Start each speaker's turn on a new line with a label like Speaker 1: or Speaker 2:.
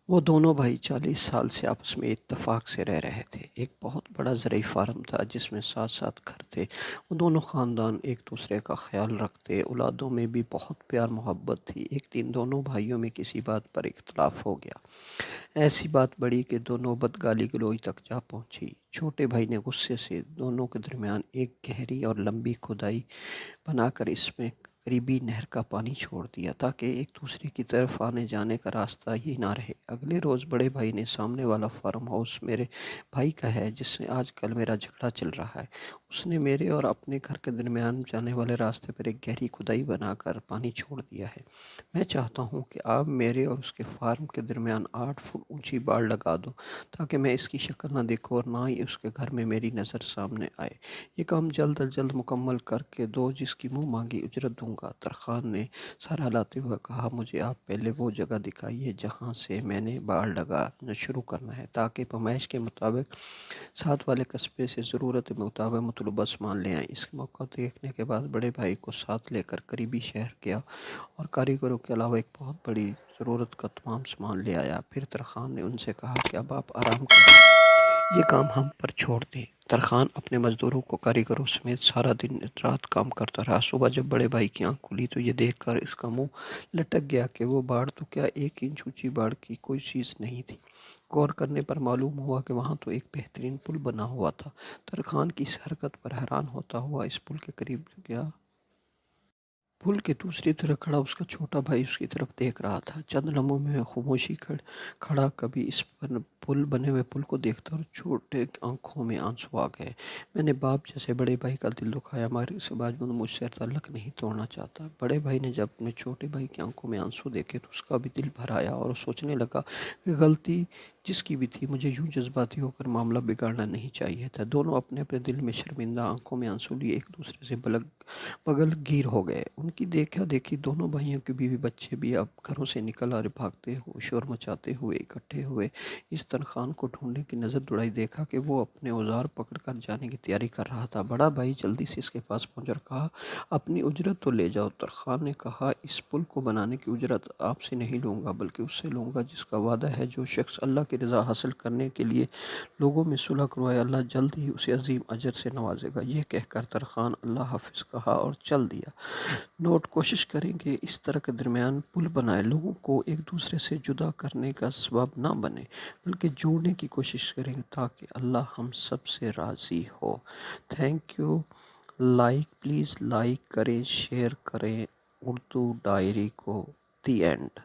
Speaker 1: وہ دونوں بھائی 40 سال سے آپس میں اتفاق سے رہ رہے تھے۔ ایک بہت بڑا زرعی فارم تھا جس میں 7 گھر تھے۔ وہ دونوں خاندان ایک دوسرے کا خیال رکھتے، اولادوں میں بھی بہت پیار محبت تھی۔ ایک دن دونوں بھائیوں میں کسی بات پر اختلاف ہو گیا۔ ایسی بات بڑی کہ دو نوبت گالی گلوچ تک جا پہنچی۔ چھوٹے بھائی نے غصے سے دونوں کے درمیان ایک گہری اور لمبی کھدائی بنا کر اس میں قریبی نہر کا پانی چھوڑ دیا تاکہ ایک دوسرے کی طرف آنے جانے کا راستہ ہی نہ رہے۔ اگلے روز بڑے بھائی نے سامنے والا فارم ہاؤس میرے بھائی کا ہے جس سے آج کل میرا جھگڑا چل رہا ہے، اس نے میرے اور اپنے گھر کے درمیان جانے والے راستے پر ایک گہری کھدائی بنا کر پانی چھوڑ دیا ہے۔ میں چاہتا ہوں کہ آپ میرے اور اس کے فارم کے درمیان 8 فٹ اونچی باڑ لگا دو تاکہ میں اس کی شکل نہ دیکھوں اور نہ ہی اس کے گھر میں میری نظر سامنے آئے۔ یہ کام جلد از جلد مکمل کر کے دو، جس کی منہ مانگی اجرت دوں گا۔ ترخان نے سر ہلاتے ہوئے کہا، مجھے آپ پہلے وہ جگہ دکھائیے جہاں سے میں نے باڑ لگانا شروع کرنا ہے تاکہ پیمائش کے مطابق ساتھ والے قصبے سے ضرورت مطابق مطلوبہ سامان لے آئیں۔ اس موقع دیکھنے کے بعد بڑے بھائی کو ساتھ لے کر قریبی شہر گیا اور کاریگروں کے علاوہ ایک بہت بڑی ضرورت کا تمام سامان لے آیا۔ پھر ترخان نے ان سے کہا کہ اب آپ آرام کریں، یہ کام ہم پر چھوڑ دیں۔ ترخان اپنے مزدوروں کو کاریگروں سمیت سارا دن رات کام کرتا رہا۔ صبح جب بڑے بھائی کی آنکھ کھلی تو یہ دیکھ کر اس کا منہ لٹک گیا کہ وہ باڑ تو کیا 1 انچ اونچی باڑ کی کوئی چیز نہیں تھی۔ غور کرنے پر معلوم ہوا کہ وہاں تو ایک بہترین پل بنا ہوا تھا۔ ترخان کی اس حرکت پر حیران ہوتا ہوا اس پل کے قریب گیا۔ پل کے دوسری طرف کھڑا اس کا چھوٹا بھائی اس کی طرف دیکھ رہا تھا۔ چند لمحوں میں خاموشی کھڑا کبھی اس پر پل بنے ہوئے پل کو دیکھتا اور چھوٹے آنکھوں میں آنسو آ گئے۔ میں نے باپ جیسے بڑے بھائی کا دل دکھایا مگر اس کے باوجود مجھ سے تعلق نہیں توڑنا چاہتا۔ بڑے بھائی نے جب اپنے چھوٹے بھائی کی آنکھوں میں آنسو دیکھے تو اس کا بھی دل بھر آیا اور سوچنے لگا کہ غلطی جس کی بھی تھی، مجھے یوں جذباتی ہو کر معاملہ بگاڑنا نہیں چاہیے تھا۔ دونوں اپنے اپنے دل میں شرمندہ، آنکھوں میں آنسو لیے ایک دوسرے سے بغل گیر ہو گئے۔ ان کی دیکھا دیکھی دونوں بھائیوں کے بیوی بچے بھی اب گھروں سے نکل آ بھاگتے ہوئے، شور مچاتے ہوئے اکٹھے ہوئے۔ اس ترخان کو ڈھونڈنے کی نظر دوڑائی دیکھا کہ وہ اپنے اوزار پکڑ کر جانے کی تیاری کر رہا تھا۔ بڑا بھائی جلدی سے اس کے پاس پہنچا اور کہا، اپنی اجرت تو لے جاؤ۔ ترخان نے کہا، اس پل کو بنانے کی اجرت آپ سے نہیں لوں گا بلکہ اس سے لوں گا جس کا وعدہ ہے۔ جو شخص اللہ کی رضا حاصل کرنے کے لیے لوگوں میں صلح کروائے، اللہ جلد ہی اسے عظیم اجر سے نوازے گا۔ یہ کہہ کر ترخان اللہ حافظ کہا اور چل دیا۔ نوٹ: کوشش کریں کہ اس طرح کے درمیان پل بنائیں، لوگوں کو ایک دوسرے سے جدا کرنے کا سبب نہ بنے بلکہ جوڑنے کی کوشش کریں تاکہ اللہ ہم سب سے راضی ہو۔ Thank you. پلیز لائک کریں، شیئر کریں اردو ڈائری کو۔ The and.